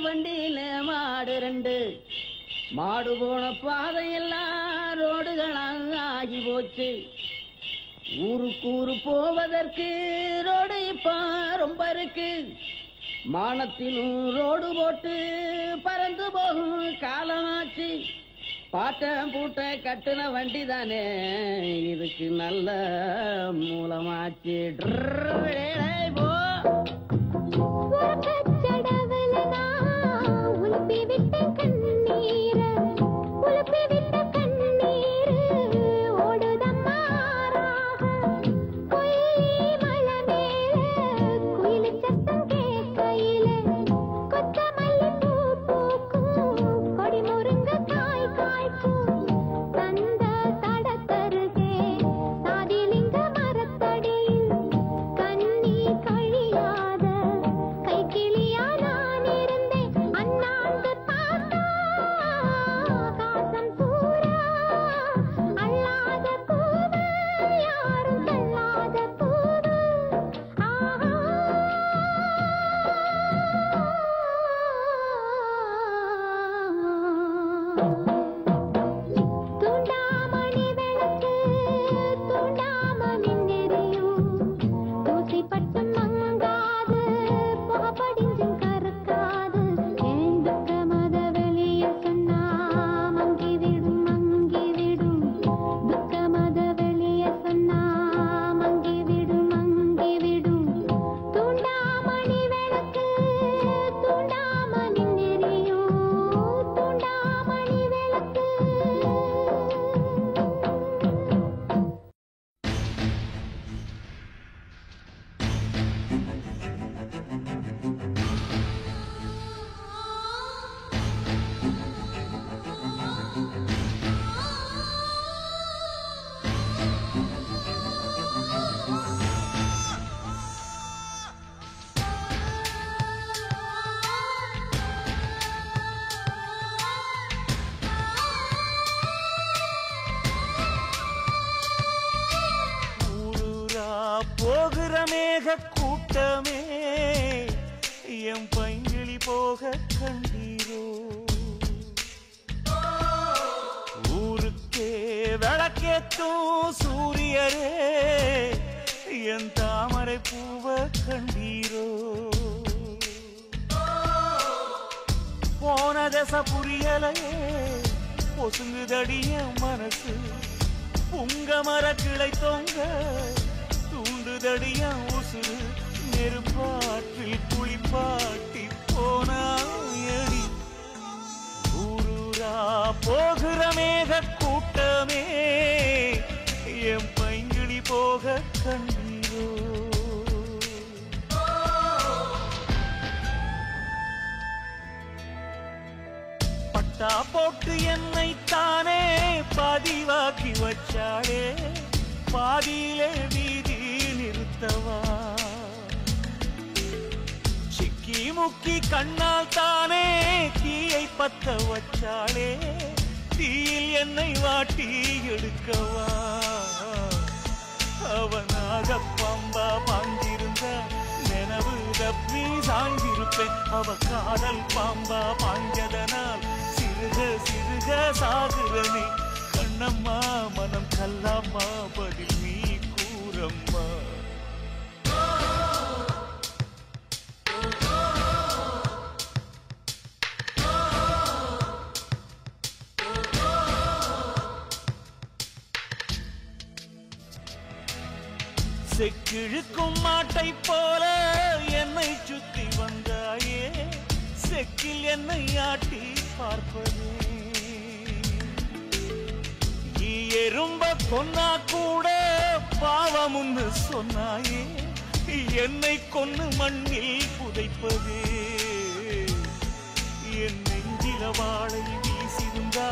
வண்டியில மாடு ரெண்டு. மாடு போன பாதையெல்லாம் ரோடுகளாக ஆகி போச்சு. ஊருக்கு போவதற்கு ரோடு இப்ப ரொம்ப இருக்கு. மானத்திலும் ரோடு போட்டு பறந்து போகும் காலமாச்சு. பாட்டம் பூட்ட கட்டுன வண்டி தானே இதுக்கு நல்ல மூலமாச்சு. போ போகிற மேக கூட்டமே எம் பைங்கிளி போக கண்டீரோ ஊருக்கே விளக்கேத்தும் சூரியரே என் தாமரை பூவ கண்டீரோ போன தசை புரியலையே பொசுங்குதடிய மனசு புங்க மர கிளை தொங்க தூண்டுதடியா உசுறு நெருப்பாற்றில் குளிப்பாட்டி போனாயடி ஊரூரா போகிற மேக கூட்டமே என் பைங்கிளி போக கண்டீரோ பட்டா போட்டு என்னை தானே பதிவாக்கி வச்சாளே பாதியிலே வீதி நிறுத்தவா சிக்கி முக்கி கண்ணால் தானே தீயை பத்த வச்சாளே தீயில் என்னை வாட்டி எடுக்கவா அவனாக பம்பா பாஞ்சிருந்த நினைவு தப்பி சாய்ந்திருப்பேன் அவ காதல் பாம்பா பாஞ்சதனால் சிறுக சிறுக சாகுறனே கண்ணம்மா மனம் கல்லாமா பதில் நீ கூறம்மா செக்கிழுக்கும் மாட்டை போல என்னை சுத்தி வந்தாயே செக்கில் என்னை ஆட்டி பார்ப்பதே எறும்ப கொன்னா கூட பாவமுன்னு சொன்னாயே என்னை கொன்னு மண்ணில் புதைப்பதே என் நெஞ்சில வாழை வீசிருந்தா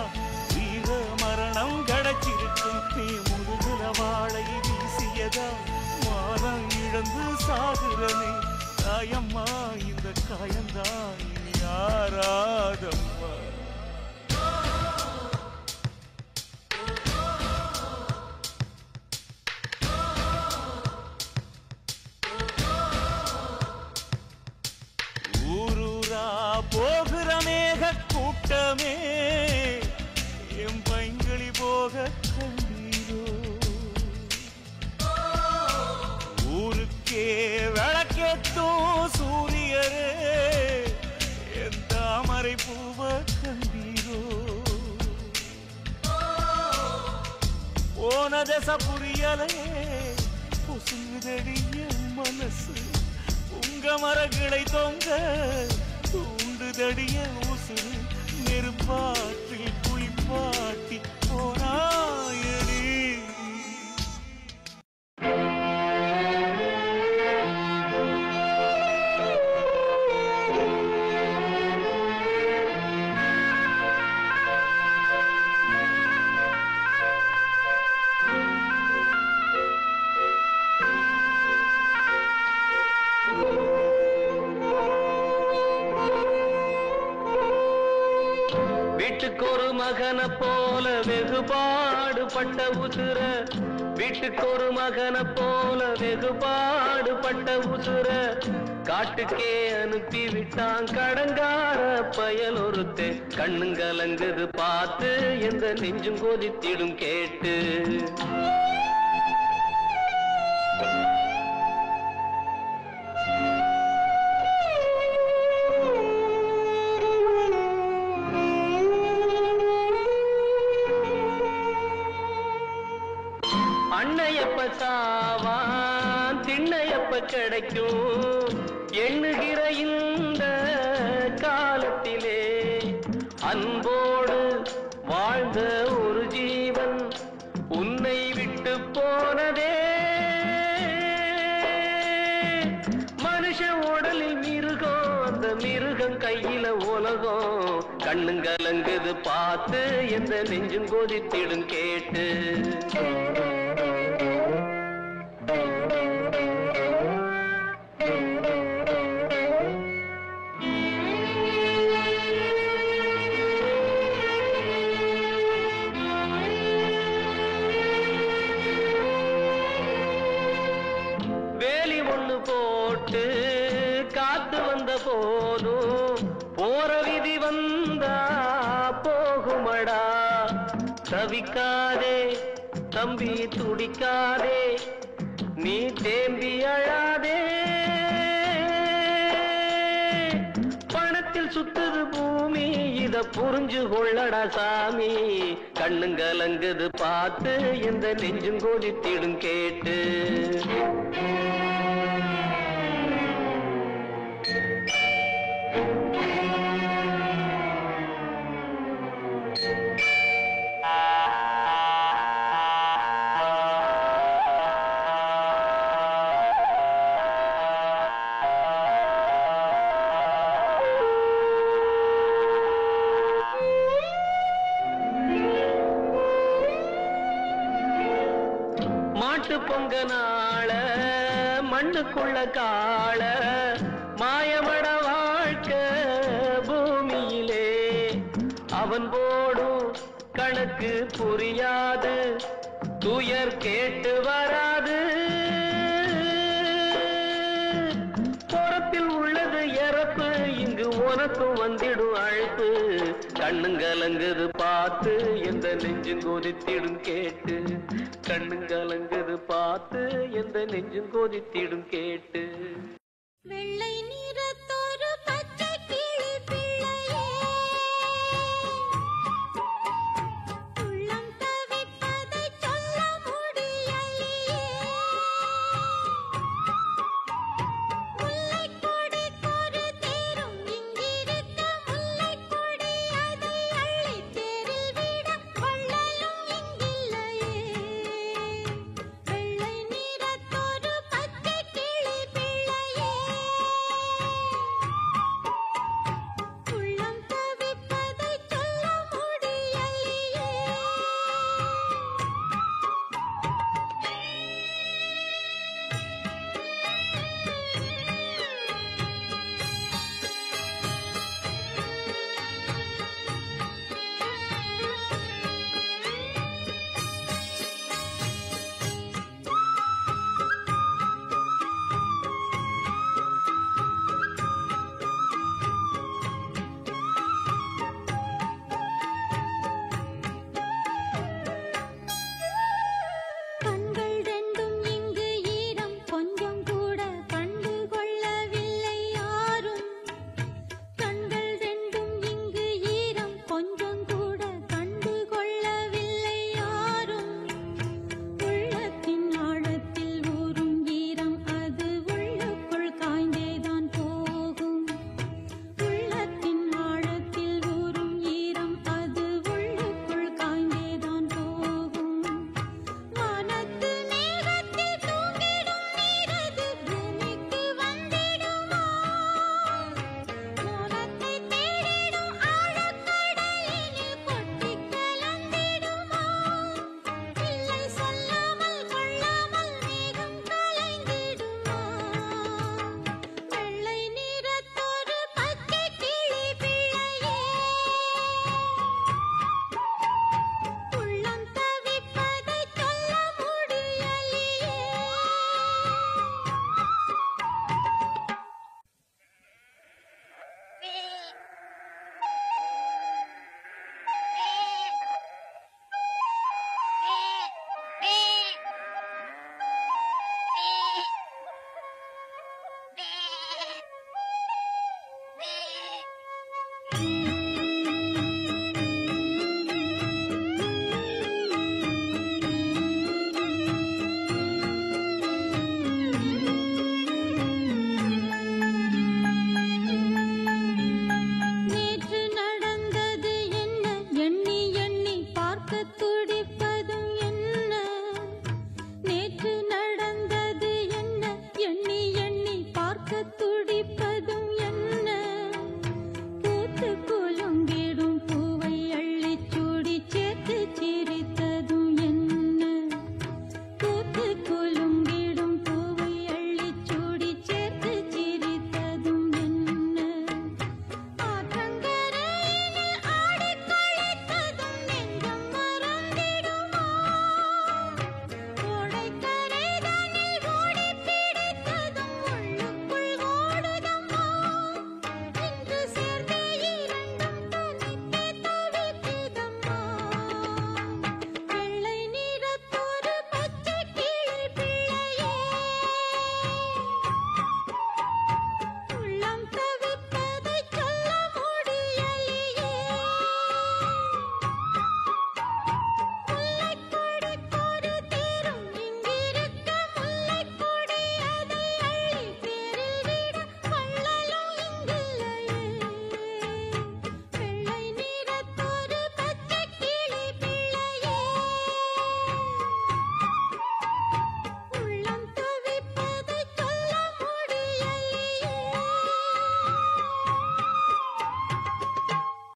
வீர மரணம் கிடைச்சிருக்கும் நீ முதுகுல வாழை வீசியதா மானம் இழந்து சாகுறனே காயம்மா இந்த காயந்தான் யாராதம்மா உள்ளமே என் பைங்களி போக கண்டீரோ ஊருக்கே விளக்கேத்தும் சூரியரே என் தாமரை பூவ கண்டீரோ போன தச புரியலே பொசுங்குதடிய மனசு உங்க மரங்களை தொங்க தூண்டுதடிய உசுறு நெருப்பாற்றில் குளிப்பாட்டி போனாயடி வீட்டுக்கொரு மகனை போல வெகுபாடுபட்ட உசுர வீட்டுக்கொரு மகனை போல வெகுபாடுபட்ட உசுர காட்டுக்கே அனுப்பி விட்டான் கடங்கார பயல் ஒருத்து கண்ணுங்கலங்குது பார்த்து எந்த நெஞ்சும் கொதித்திடும் கேட்டு அன்னையப்ப சாவான் திண்ணையப்ப கிடைக்கும் எண்ணுகிற இந்த காலத்திலே அன்போடு வாழ்ந்த ஒரு ஜீவன் உன்னை விட்டு போனதே மனுஷ உடலில் மிருகம் அந்த மிருகம் கையில உலகம் கண்ணுங்கலங்குது பார்த்து எந்த நெஞ்சும் கொதித்திடும் கேட்டு வேலி ஒண்ணு போட்டு காத்து வந்த போதும் போற விதி வந்தா போகுமடா தவிக்காதே தம்பி துடிக்காதே நீ தேம்பி அழாதே பணத்தில் சுத்துது பூமி இத புரிஞ்சு கொள்ளடா சாமி கண்ணுங்கலங்குது பார்த்து எந்த நெஞ்சும் கொதித்திடும் கேட்டு மாட்டு பொங்க நாள மண்ணுக்குள்ள காள மாயமட வாழ்க்கை பூமியிலே அவன் போடும் கணக்கு புரியாது துயர் கேட்டு வராது புறத்தில் உள்ளது இறப்பு இங்கு உனக்கும் வந்திடும் அழைப்பு கண்ணுங்கலங்குது பார்த்து எந்த நெஞ்சும் கொதித்திடும் கேட்டு கண்ணுங்கலங்குது பார்த்து எந்த நெஞ்சும் கொதித்திடும் கேட்டு வெள்ளை நீர்